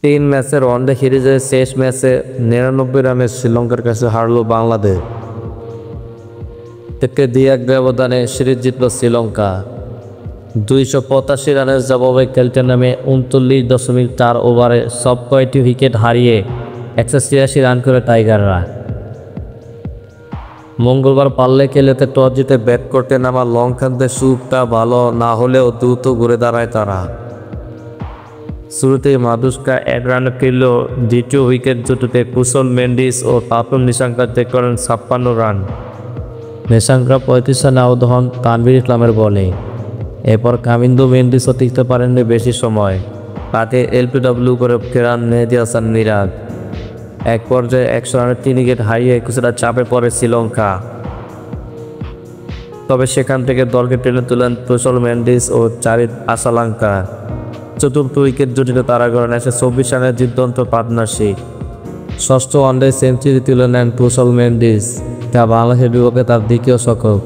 3 ম্যাচের ওয়ানডে সিরিজের শেষ ম্যাচে 99 রানে শ্রীলঙ্কার কাছে হারল বাংলাদেশ। থেকে 2-1 ব্যবধানে সিরিজ জিতল শ্রীলঙ্কা। 285 রানের জবাবে খেলতে নামে 39.4 ওভারে সব কয়টি উইকেট হারিয়ে 186 রান করে টাইগাররা। মঙ্গলবার পাল্লে খেলেতে টস জিতে ব্যাট করতে নামা লঙ্কানদের শুরুটা ভালো না হলেও দ্রুত ঘুরে দাঁড়ায় তারা। শুরুতেই মাদুস্কা 1 রানে ফিরলেও দ্বিতীয় উইকেট জুটিতে কুশল মেন্ডিস ও তাতুল নিশাঙ্কা ত্যাগ করেন 56 রান। নিশাঙ্কা 35 রানে আউট হন তানভীর ইসলামের বলে। এরপর কামিন্দু মেন্ডিসও টিকতে পারেননি বেশি সময়, তাকে এলপিডব্লিউ করে ফেরান মেহেদী হাসান মিরাজ। এক পর্যায়ে 100 রানের 3 উইকেট হারিয়ে কিছুটা চাপে পড়ে শ্রীলঙ্কা। তবে সেখান থেকে দলকে টেনে তুলেন কুশল মেন্ডিস ও চারিত আসালাঙ্কা। চতুর্থ উইকেট জুটিতে তারা করেন 124 রানের দুর্দান্ত পার্টনারশিপ। ষষ্ঠ ওয়ানডে সেঞ্চুরি তুলে নেন কুশল মেন্ডিস, যা বাংলাদেশের বিপক্ষে তার দ্বিতীয় শতক।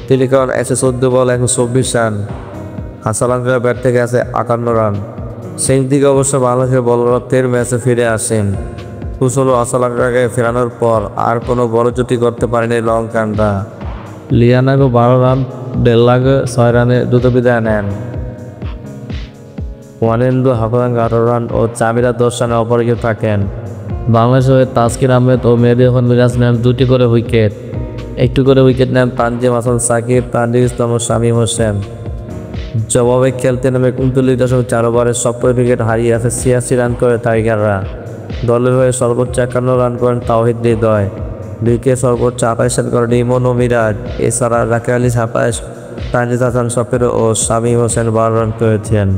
তিনি করেন 114 বল 124 রান। আসালাঙ্কার ব্যাট থেকে আছে 58 রান। শেষ দিকে অবশ্য বাংলাদেশের বলাররা 13 ম্যাচে ফিরে আসেন। কুশল ও আসালাঙ্কাকে ফেরানোর পর আর কোনো বড় জুটি করতে পারেনি লঙ্কানরা। লিয়ানাগো 12 রান, ডেল্লাগো 6 রানে দ্রুত বিদায় নেন। ওয়ানেন্দু হাফাঙ্গ 18 রান ও চামিরা 10 রানে অপরাজিত থাকেন। বাংলাদেশের হয়ে তাসকিন আহমেদ ও মেহেদী হাসান মিরাজ নেন 2টি করে উইকেট। একটু করে উইকেট নেন তানজিম হাসান সাকিব, তানভীর ইসলাম ও শামীম হোসেন। জবাবে খেলতে নেমে 39.4 ওভারে সবকটি উইকেট হারিয়ে 86 রান করে টাইগাররা। দলের হয়ে সর্বোচ্চ 51 রান করেন তাওহিদ হৃদয়। দুইকে সর্বোচ্চ 28 রান করেন ইমন ও মিরাজ। এছাড়া রাকিব আলী 27, তানজিদ হাসান 17 ও শামীম হোসেন 12 রান করেছেন।